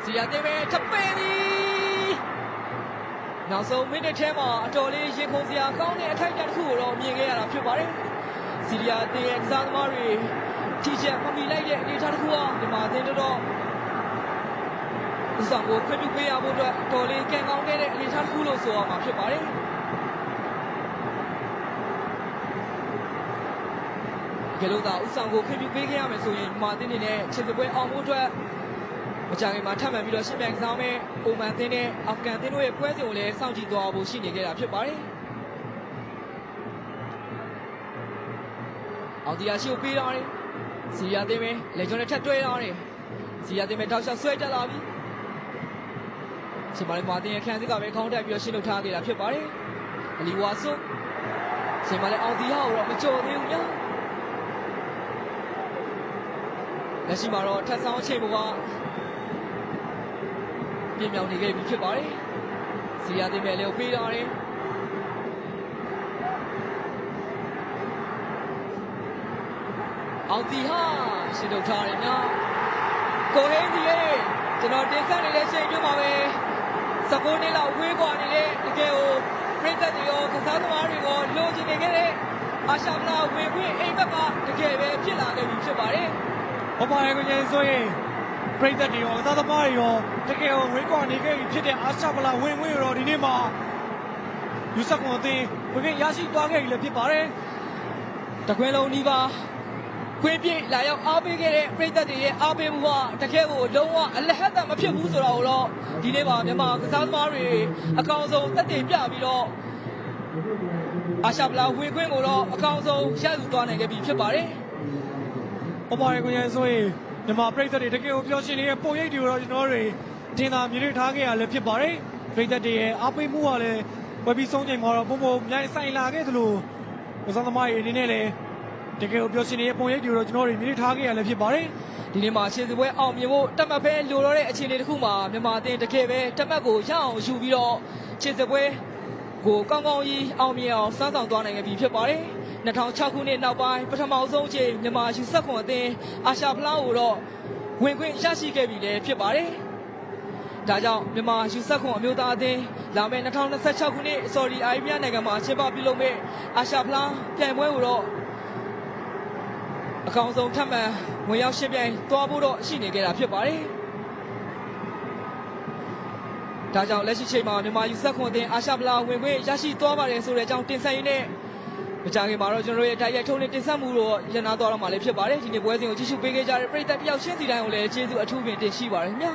စီယာတင်ပဲထပ်ပင်းသည်နောက်ဆုံးမိနစ်ထဲမှာအတော်လေးရင်ခုန်စရာကောင်းတဲ့အထိုက်အတန့်တစ်ခုကိုတော့မြင်ခဲ့ရတာဖြစ်ပါတယ်စီယာတင်ရဲ့ကစားသမားတွေထိချက်မမီလိုက်တဲ့အနေအထားတစ်ခုဟာဒီမှာတင်တော့ဥဆောင်ကိုခွင့်ပြုပေးရဖို့အတွက်တော်လေးကံကောင်းခဲ့တဲ့အနေအထားတစ်ခုလို့ဆိုရမှာဖြစ်ပါတယ်ကလေးတို့ဥဆောင်ကိုခွင့်ပြုပေးခဲ့ရမယ်ဆိုရင်မာတင်နေနဲ့ခြေစပွဲအောင်ဖို့အတွက်မကြခင်မှာထပ်မံပြီးတော့ရှင်းပြကစားမဲ့အိုမန်တင်းနဲ့အာဖဂန်တင်းတို့ရဲ့ပွဲစဉ်ကိုလည်းစောင့်ကြည့်သွားဖို့ရှိနေခဲ့တာဖြစ်ပါတယ်အောင်ဒီယာရှိကိုပေးတော့တယ်စီယာတင်းပဲလေဂျွန်နဲ့ထပ်တွဲတော့တယ်စီယာတင်းပဲတောက်လျှောက်ဆွဲတက်လာပြီရှင်မာလီမာတင်ရဲ့ခန်းစစ်ကပဲခေါင်းတက်ပြီးတော့ရှင်းလုပ်ထားခဲ့တာဖြစ်ပါတယ်အလီဝါဆုရှင်မာလီအောင်ဒီယာကိုတော့မကြော်သေးဘူးညာလက်ရှိမှာတော့ထပ်ဆောင်အချိန်ပေါ်ကပြင်မြောင်နေခဲ့ပြီဖြစ်ပါတယ်စီယာတင်ပဲလေကိုပေးတော့တယ်အောင်ဒီဟာရှင်းလုပ်ထားတယ်ညာကိုဟင်းဒီရဲ့ကျွန်တော်တင်ဆက်နေတဲ့ချိန်တွင်းမှာပဲ19နှစ်လောက်ဝေးကွာနေတဲ့တကယ်ကိုပြည်သက်တွေရောကစားသမားတွေရောလိုချင်နေခဲ့တဲ့အာရှဖလားဝင်ခွင့်အိမ်ဘက်ကတကယ်ပဲဖြစ်လာခဲ့ပြီဖြစ်ပါတယ်ဟုတ်ပါတယ်ကိုကြီးဆိုရင်ပြည်သက်တွေရောကစားသမားတွေရောတကယ်ကိုဝေးကွာနေခဲ့ပြီဖြစ်တဲ့အာရှဖလားဝင်ခွင့်ရောဒီနေ့မှာယူဆကွန်အသင်းဝင်ခွင့်ရရှိသွားခဲ့ပြီလည်းဖြစ်ပါတယ်တခွင်းလုံးဒီပါခွင့်ပြည့်လာရောက်အားပေးခဲ့တဲ့ပြည်သက်တွေရဲ့အားပေးမှုကတကယ်ကိုလုံးဝအလဟတ်တမဖြစ်ဘူးဆိုတာကိုတော့ဒီနေ့မှာမြန်မာကစားသမားတွေအကောင်ဆုံးတက်တည်ပြပြီးတော့အာရှဖလားဝင်ခွင့်ကိုတော့အကောင်ဆုံးရယူသွားနိုင်ခဲ့ပြီဖြစ်ပါတယ်ဟုတ်ပါတယ်ကိုကြီးဆိုရင်မြန်မာပြည်သက်တွေတကယ်ကိုပျော်ရွှင်နေတဲ့ပုံရိပ်တွေကိုတော့ကျွန်တော်တွေတင်သာမြင်ထားခဲ့ရလည်းဖြစ်ပါတယ်ပြည်သက်တွေရဲ့အားပေးမှုကလည်းဝယ်ပြီးဆုံးချိန်မှာတော့ပုံပုံမြိုင်ဆိုင်လာခဲ့သလိုကစားသမားတွေအနေနဲ့လည်းတကယ်ကိုပျော်ရွှင်နေတဲ့ပုံရိပ်တွေကိုတော့ကျွန်တော်တွေမြင်ထားခဲ့ရလည်းဖြစ်ပါတယ်ဒီနေ့မှာခြေစပွဲအောင်မြင်ဖို့တက်မှတ်ပဲလိုတော့တဲ့အခြေအနေတစ်ခုမှာမြန်မာအသင်းတကယ်ပဲတက်မှတ်ကိုရအောင်ယူပြီးတော့ခြေစပွဲကိုကောင်းကောင်းကြီးအောင်မြင်အောင်စမ်းဆောင်သွားနိုင်ခဲ့ပြီဖြစ်ပါတယ်2006ခုနှစ်နောက်ပိုင်းပထမဆုံးအချိန်မြန်မာယူဆက်ခွန်အသင်းအာရှဖလားကိုတော့ဝင်ခွင့်ရရှိခဲ့ပြီလည်းဖြစ်ပါတယ်ဒါကြောင့်မြန်မာယူဆက်ခွန်အမျိုးသားအသင်းလာမယ့်2026ခုနှစ်ဆော်ဒီအာရေဗျနိုင်ငံမှာကျင်းပပြုလုပ်မယ့်အာရှဖလားပြိုင်ပွဲကိုတော့အကောင်းဆုံးထပ်မံဝင်ရောက်ရှင်းပြိုင်သွားဖို့တော့ရှိနေကြတာဖြစ်ပါတယ်ဒါကြောင့်လက်ရှိချိန်မှာမြန်မာယူဆက်ခွန်အသင်းအာရှဖလားဝင်ခွင့်ရရှိသွားပါတယ်ဆိုတဲ့အကြောင်းတင်ဆက်ရင်းနဲ့မကြခင်မှာတော့ကျွန်တော်တို့ရဲ့တိုက်ရိုက်ထုတ်လွှင့်တင်ဆက်မှုတော့ရန်နာသွားတော့မှာလည်းဖြစ်ပါတယ်ဒီနေ့ပွဲစဉ်ကိုကြည့်ရှုပေးခဲ့ကြတဲ့ပရိသတ်တယောက်ချင်းစီတိုင်းကိုလည်းကျေးဇူးအထူးပင်တင်ရှိပါတယ်ခင်ဗျာ